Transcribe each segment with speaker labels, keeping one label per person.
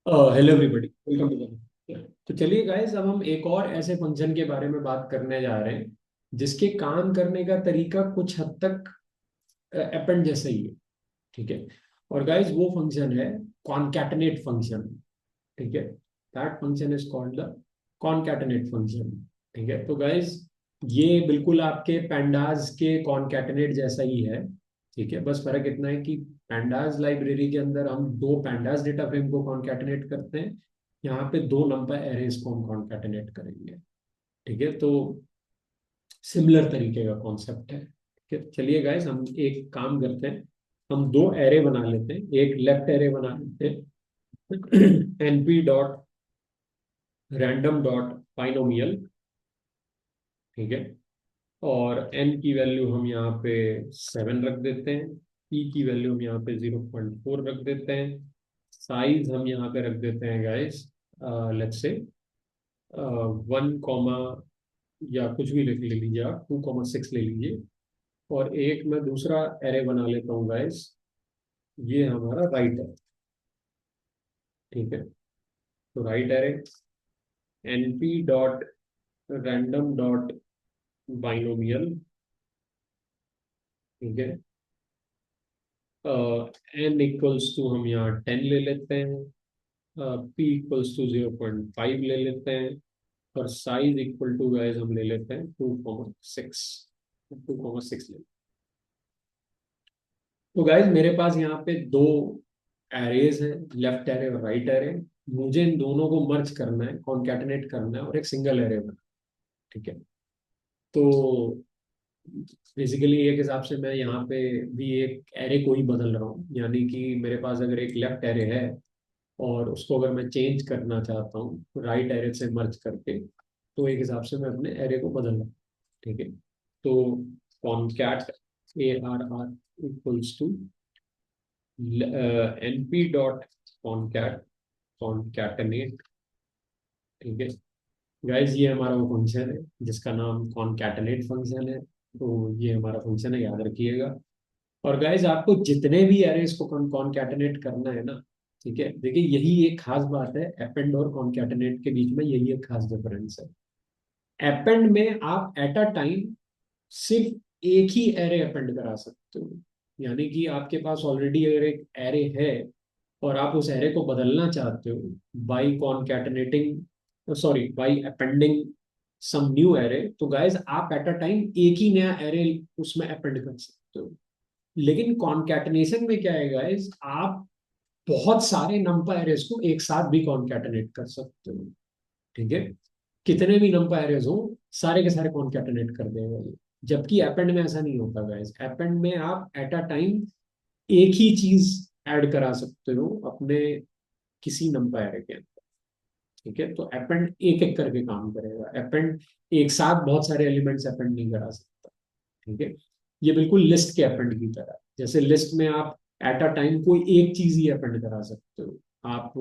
Speaker 1: Hello everybody, welcome to the. तो चलिए guys, अब हम एक और ऐसे फंक्शन के बारे में बात करने जा रहे हैं जिसके काम करने का तरीका कुछ हद तक अपेंड जैसा ही है। ठीक है। और गाइस वो फंक्शन है कॉनकैटिनेट फंक्शन। ठीक है। That function is called the concatenate function. ठीक है। तो गाइस ये बिल्कुल आपके पैंडाज के कॉनकैटिनेट जैसा ही है। ठीक है। बस फर्क इतना है कि पैंडाज लाइब्रेरी के अंदर हम दो पैंडाज डेटा फ्रेम को कॉनकैटिनेट करते हैं। यहाँ पे दो नंबर एरेज को हम कॉनकैटिनेट करेंगे। ठीक है। तो सिमिलर तरीके का कॉन्सेप्ट है। ठीक है। चलिए गाइस, हम एक काम करते हैं। हम दो एरे बना लेते हैं, एक लेफ्ट एरे बना लेते हैं np dot random dot binomial. ठीक है। और n की वैल्यू हम यहाँ पे 7 रख देते हैं। p की वैल्यू हम यहाँ पे 0.4 रख देते हैं। साइज हम यहाँ पे रख देते हैं गाइस, लेट्स से 1 या कुछ भी लिख ले लीजिए, आप 2,6 ले लीजिए। और एक मैं दूसरा एरे बना लेता हूँ गाइस, ये हमारा राइट है। ठीक है। तो right array np dot random dot binomial. ठीक है। n इक्वल्स टू हम यहाँ 10 ले लेते हैं। p इक्वल्स टू 0.5 ले लेते हैं। और साइज इक्वल टू गाइस हम ले लेते हैं 2,6। 2,6 ले। तो गाइस मेरे पास यहाँ पे दो एरेज हैं, लेफ्ट एरे और राइट एरे। मुझे इन दोनों को मर्ज करना है, कॉन्कैटिनेट करना है और एक सिंगल एरे बना। ठीक है। तो बेसिकली एक हिसाब से मैं यहाँ पे भी एक एरे को ही बदल रहा हूँ, यानी कि मेरे पास अगर एक लेफ्ट एरे है और उसको अगर मैं चेंज करना चाहता हूँ राइट एरे से मर्ज करके, तो एक हिसाब से मैं अपने एरे को बदल रहा हूँ। ठीक है। तो concat ARR equals to np dot concat concatenate. ठीक है। गाइस ये हमारा वो फंक्शन है जिसका नाम कॉनकैटनेट फंक्शन है। तो ये हमारा फंक्शन है, याद रखिएगा। और गाइज आपको जितने भी एरेज को कॉनकैटिनेट करना है ना, ठीक है, देखिए यही एक खास बात है अपेंड और कॉनकैटिनेट के बीच में, यही एक खास डिफरेंस है। अपेंड में आप एट अ टाइम सिर्फ एक ही एरे अपेंड करा सकते हो। यानी कि आपके पास ऑलरेडी अगर एक एरे है और आप उस एरे को बदलना चाहते हो by concatenating, sorry by appending some new array, तो गाइज आप एट अ टाइम एक ही नया एरे उसमें अपेंड कर सकते हो। लेकिन कॉन्कैटिनेशन में क्या है गाइस, आप बहुत सारे नंबर एरेज को एक साथ भी कॉन्कैटिनेट कर सकते हो। ठीक है। कितने भी नंबर एरेज हो, सारे के सारे कॉन्कैटिनेट कर देगा ये। जबकि एपेंड में ऐसा नहीं होता गाइस। एपेंड में आप एट अ टाइम एक ही चीज ऐड करा सकते हो अपने किसी नंबर एरे के अंदर। ठीक है। तो एपेंड एक एक करके काम करेगा। एपेंड एक साथ बहुत सारे एलिमेंट्स अपेंड नहीं करा सकता। ठीक है। ये बिल्कुल लिस्ट के अपेंड की तरह है। जैसे लिस्ट में आप एट अ टाइम कोई एक चीज ही अपेंड करा सकते हो। आप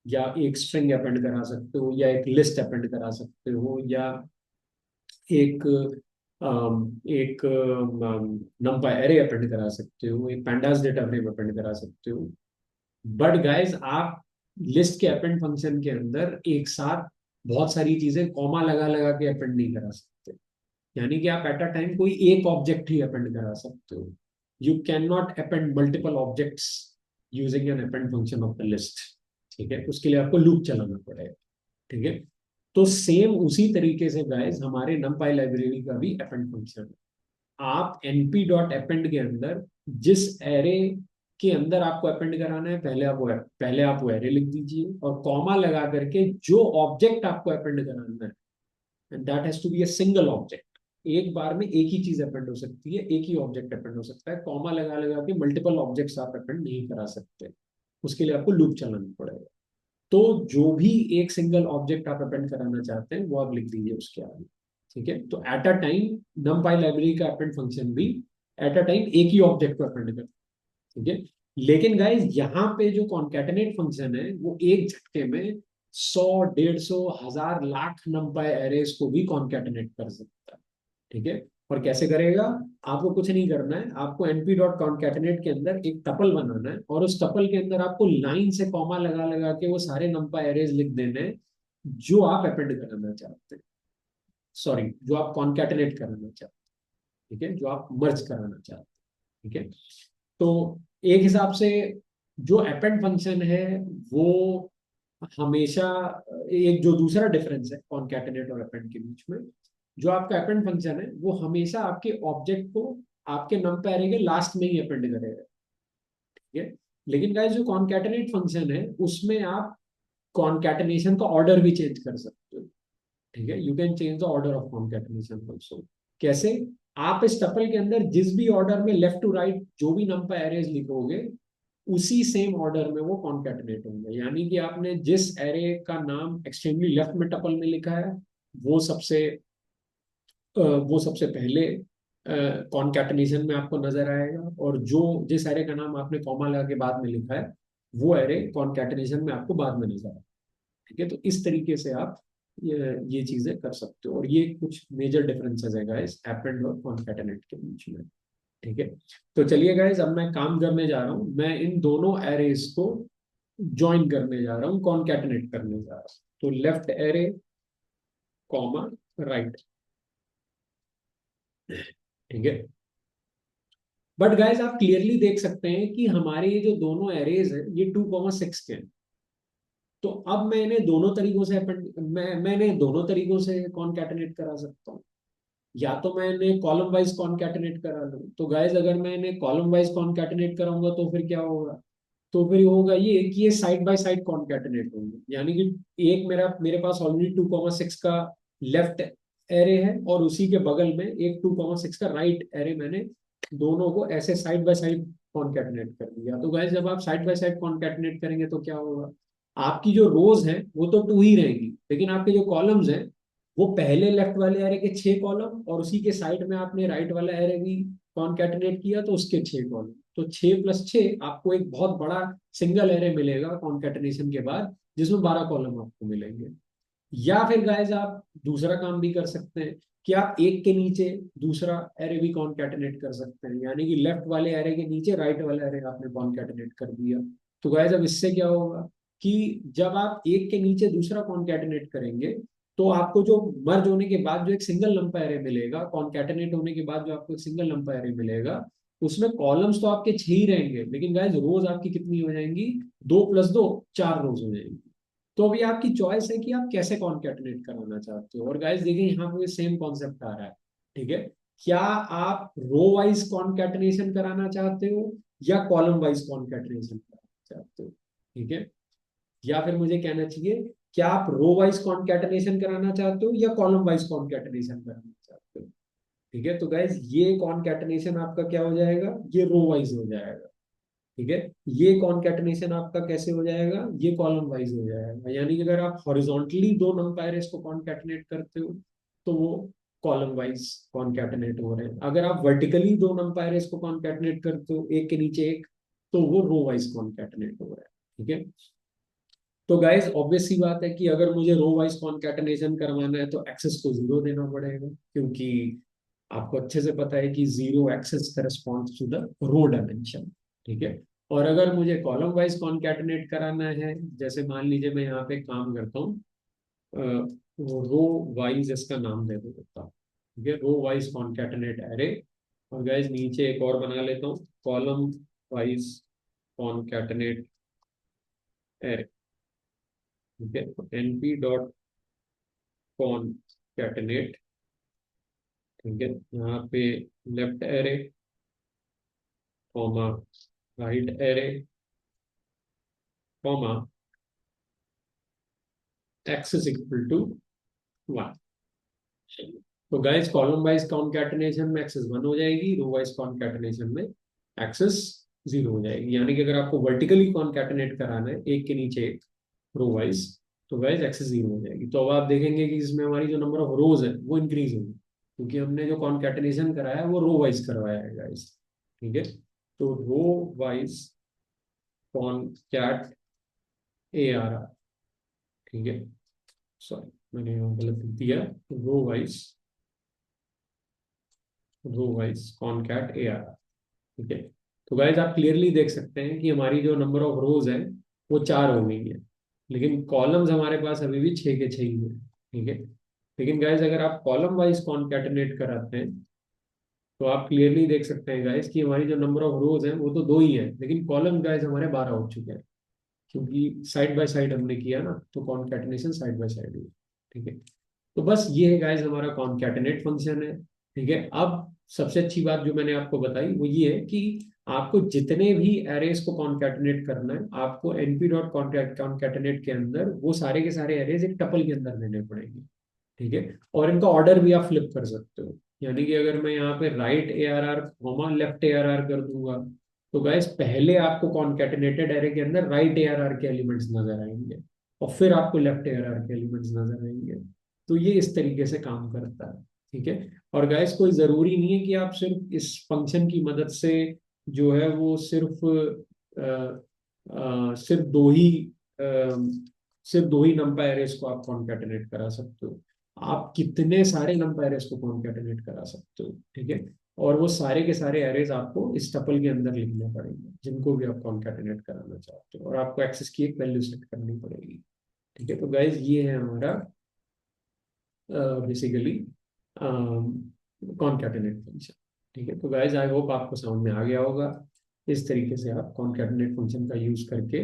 Speaker 1: या एक स्ट्रिंग अपेंड करा सकते हो, या एक लिस्ट अपेंड करा सकते हो, या एक एक नंबर एरे अपेंड करा सकते हो, एक पैंडास डेटा फ्रेम अपेंड करा सकते हो। बट गाइस आप लिस्ट के अपेंड फंक्शन के अंदर एक साथ बहुत सारी चीजें कॉमा लगा लगा के अपेंड नहीं करा सकते। यानी कि आप एट अ टाइम कोई एक ऑब्जेक्ट ही अपेंड करा सकते हो। You can not append multiple objects using an append function of the list. ठीक है। उसके लिए आपको लूप चलाना पड़ेगा। ठीक है। तो सेम उसी तरीके से गाइस हमारे numpy लाइब्रेरी का भी अपेंड फंक्शन है। आप np डॉट अपेंड के अंदर जिस एरे के अंदर आपको अपेंड कराना है, पहले आप वो एरे लिख दीजिए और कॉमा लगा करके जो ऑब्जेक्ट आपको अपेंड कराना है, and that has to be a single object. एक बार में एक ही चीज अपेंड हो सकती है, एक ही ऑब्जेक्ट अपेंड हो सकता है। कॉमा लगा लगा के मल्टीपल ऑब्जेक्ट्स आप अपेंड नहीं करा सकते। उसके लिए आपको लूप चलाना पड़ेगा। तो जो भी एक सिंगल ऑब्जेक्ट आप अपेंड कराना चाहते हैं वो आप लिख दीजिए उसके आगे। ठीक है। तो eight a time numpy library का अपेंड फंक्शन भी एट अ टाइम एक ही ऑब्जेक्ट को अपेंड करता है। ठीक है। लेकिन गाइज यहाँ पे जो कॉन्कैटिनेट फंक्शन है वो एक झटके में 100, 150, 1000, लाख नंबर एरेज को भी कॉन्कैटिनेट कर सकता है। ठीक है। और कैसे करेगा? आपको कुछ नहीं करना है, आपको np डॉट कॉन्कैटिनेट के अंदर एक टपल बनाना है, और उस टपल के अंदर आपको लाइन से कॉमा लगा लगा के वो सारे नंपा एरेज लिख देने हैं जो आप अपेंड कराना चाहते हैं, सॉरी जो आप कॉन्कैटिनेट कराना चाहते हैं, ठीक है, जो आप मर्ज कराना चाहते हैं, ठीक है। तो एक हिसाब से जो अपेंड फंक्शन है वो हमेशा, एक जो दूसरा डिफरेंस है कॉन्कैटिनेट और अपेंड के बीच में, जो आपका अपेंड फंक्शन है वो हमेशा आपके ऑब्जेक्ट को आपके नंबर एरे के लास्ट में ही अपेंड करेगा, ठीक है। लेकिन गाइस जो कॉन्कैटिनेट फंक्शन है उसमें आप कॉन्कैटिनेशन का ऑर्डर भी चेंज कर सकते हो, ठीक है, you can change the order of concatenation also. कैसे? आप इस टपल के अंदर जिस भी ऑर्डर में लेफ्ट टू राइट जो भी नंबर एरेज लिखोगे उसी सेम ऑर्डर में वो कॉन्कैटिनेट होंगे, यानी कि आपने जिस एरे का नाम एक्सट्रीमली लेफ्ट में टपल में लिखा है वो सबसे वो सबसे पहले कॉन्कैटिनेशन में आपको नजर आएगा, और जो जिस एरे का नाम आपने कॉमा लगा के बाद में लिखा है वो एरे कॉन्कैटिनेशन में आपको बाद में नजर आएगा, ठीक है। तो इस तरीके से आप ये चीजें कर सकते हो, और ये कुछ मेजर डिफरेंसेस है गाइस एपेंड और कॉन्कैटिनेट के बीच में, ठीक है। तो चलिए गाइस, अब मैं काम करने जा रहा हूँ, मैं इन दोनों एरेज को ज्वाइन करने जा रहा हूँ, कॉन्कैटिनेट करने जा रहा हूँ। तो लेफ्ट एरे कॉमा राइट, ठीक है। बट गाइस आप क्लियरली देख सकते हैं कि हमारे ये जो दोनों एरेज है ये 2,6 के हैं। तो अब मैं इन्हें दोनों तरीकों से मैं इन्हें दोनों तरीकों से कॉन्कैटिनेट करा सकता हूँ। या तो मैं इन्हें कॉलम वाइज कॉन्कैटिनेट करा लूँ, तो गाइस अगर मैं इन्हें कॉलम वाइज कॉन्कैटिनेट कराऊंगा तो फिर क्या होगा? तो फिर होगा ये कि ये साइड बाय साइड कॉन्कैटिनेट होंगे, यानी कि एक मेरे पास ऑलरेडी 2,6 का लेफ्ट एरे है और उसी के बगल में एक 2,6 का राइट एरे, मैंने दोनों को ऐसे साइड बाय साइड कॉन्कैटिनेट कर दिया। तो गाइस जब आप साइड बाय साइड कॉन्कैटिनेट करेंगे तो क्या होगा? आपकी जो रोज है वो तो टू ही रहेंगी, लेकिन आपके जो कॉलम्स हैं वो पहले लेफ्ट वाले एरे के 6 कॉलम और उसी के साइड में आपने राइट वाला एरे भी कॉन्कैटिनेट किया तो उसके 6 कॉलम, तो 6 + 6 आपको एक बहुत बड़ा सिंगल एरे मिलेगा कॉन्कैटिनेशन के बाद, जिसमें 12 कॉलम आपको मिलेंगे। या फिर गाइस आप दूसरा काम भी कर सकते हैं कि आप एक के नीचे दूसरा एरे भी कॉन्कैटिनेट कर सकते हैं, यानी कि लेफ्ट वाले एरे के नीचे राइट वाला एरे आपने कॉन्कैटिनेट कर दिया। तो गाइस अब इससे क्या होगा कि जब आप एक के नीचे दूसरा कॉन्कैटिनेट करेंगे तो आपको जो मर्ज होने के बाद जो एक सिंगल लंपा एरे मिलेगा, कॉन्कैटिनेट होने के बाद जो आपको एक सिंगल लंपा एरे मिलेगा, उसमें कॉलम्स तो आपके 6 ही रहेंगे, लेकिन गाइस रोज आपकी कितनी हो जाएंगी? 2 + 2 4 रोज हो जाएंगी। तो अभी आपकी चॉइस है कि आप कैसे कॉन्कैटिनेट कराना चाहते हो। और गाइस देखिए यहाँ पे सेम कॉन्सेप्ट आ रहा है, ठीक है। क्या आप रो वाइज कॉन्कैटिनेशन कराना चाहते हो या कॉलम वाइज कॉन्कैटिनेशन कराना चाहते हो, ठीक है। या फिर मुझे कहना चाहिए, क्या आप रो वाइज कॉन्कैटिनेशन कराना चाहते हो या कॉलम वाइज कॉन्कैटिनेशन कराना चाहते हो, ठीक है। तो गाइस ये कॉन्कैटिनेशन आपका क्या हो जाएगा? ये रो वाइज हो जाएगा, ठीक है। ये कॉन्कैटिनेशन आपका कैसे हो जाएगा? ये कॉलम वाइज हो जाएगा, यानी कि अगर आप हॉरिजॉन्टली दो नंपायर्स को कॉन्कैटिनेट करते हो तो वो कॉलम वाइज कॉन्कैटिनेट हो रहे हैं, अगर आप वर्टिकली दो नंपायर्स को कॉन्कैटिनेट करते हो एक के नीचे एक तो वो रो वाइज कॉन्कैटिनेट हो रहा है, ठीक है। तो गाइज ऑब्वियस सी बात है कि अगर मुझे रो वाइज कॉन्कैटिनेशन करवाना है तो एक्सेस को 0 देना पड़ेगा, क्योंकि आपको अच्छे से पता है कि 0 axis corresponds to the row dimension, ठीक है। और अगर मुझे कॉलम वाइज कॉन्कैटिनेट कराना है, जैसे मान लीजिए मैं यहाँ पे काम करता हूँ, रो वाइज इसका नाम दे देता हूँ, ठीक है, रो वाइज कॉन्कैटिनेट एरे। और गाइज नीचे एक और बना लेता हूँ, कॉलम वाइज कॉन्कैटिनेट एरे, ठीक है। तो np डॉट कॉन्कैटिनेट, ठीक है, यहाँ पे left array comma right array comma x is equal to 1। तो गाइस कॉलम वाइज कॉन्कैटिनेशन में एक्सेस 1 हो जाएगी, रो वाइज कॉन्कैटिनेशन में एक्सेस 0 हो जाएगी, यानी कि अगर आपको वर्टिकली कॉन्कैटिनेट कराना है एक के नीचे एक रो वाइज तो गाइस एक्सेस 0 हो जाएगी। तो अब आप देखेंगे कि इसमें हमारी जो नंबर ऑफ रोज है वो इंक्रीज होगी, क्योंकि हमने जो कॉन्कैटिनेशन कराया है वो रो वाइज करवाया है गाइस, ठीक है। तो row wise concat A R R, ठीक है, सॉरी मैंने यहाँ गलत लिख दिया, row wise row wise concat A R. ठीक है, तो गाइज आप क्लियरली देख सकते हैं कि हमारी जो नंबर ऑफ रोज है वो 4 हो गई है, लेकिन कॉलम्स हमारे पास अभी भी 6 के 6 ही है। ठीक है, लेकिन गाइज अगर आप कॉलम वाइज कॉन्कैटिनेट कराते हैं तो आप क्लियरली देख सकते हैं गाइज कि हमारी जो नंबर ऑफ रोज है वो तो 2 ही है, लेकिन कॉलम गाइज हमारे 12 हो चुके हैं, क्योंकि साइड बाय साइड हमने किया ना, तो कॉन्कैटिनेशन साइड बाय साइड हुई। ठीक है, तो बस ये है गाइज हमारा कॉनकैटिनेट फंक्शन है। ठीक है, अब सबसे अच्छी बात जो मैंने आपको बताई वो ये है कि आपको जितने भी एरेज को कॉन्कैटिनेट करना है, आपको एनपी डॉट कॉन्कैटिनेट के अंदर वो सारे के सारे एरेज एक टपल के अंदर देने पड़ेंगे। ठीक है, और इनका ऑर्डर भी आप फ्लिप कर सकते हो, यानी कि अगर मैं यहाँ पे right A R R comma left A R R कर दूंगा, तो गाइस पहले आपको कॉन्कैटिनेटेड एरे के अंदर राइट ए आर आर के एलिमेंट्स नजर आएंगे, और फिर आपको लेफ्ट ए आर आर के एलिमेंट्स नजर आएंगे। तो ये इस तरीके से काम करता है। ठीक है, और गाइस कोई जरूरी नहीं है कि आप सिर्फ इस फंक्शन की मदद से जो है वो सिर्फ दो ही नंबर एरेस को आप कॉन्कैटिनेट करा सकते हो, आप कितने सारे नंबर एरेस को कॉन्कैटिनेट करा सकते हो। ठीक है, और वो सारे के सारे एरेज आपको इस टपल के अंदर लिखने पड़ेंगे जिनको भी आप कॉन्कैटिनेट कराना चाहते हो, और आपको एक्सेस की एक वैल्यू सेट करनी पड़ेगी। ठीक है, तो गाइज ये है हमारा बेसिकली कॉन्कैटिनेट फंक्शन। ठीक है, तो गाइज आई होप आपको समझ में आ गया होगा। इस तरीके से आप कॉन्कैटिनेट फंक्शन का यूज करके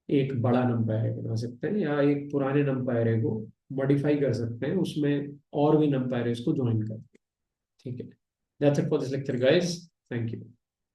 Speaker 1: एक बड़ा नंबर एरे बना सकते हैं, या एक पुराने नंबर एरे को मॉडिफाई कर सकते हैं, उसमें और भी नंबर एरेस को ज्वाइन करके। ठीक है, that's it for this lecture guys, thank you.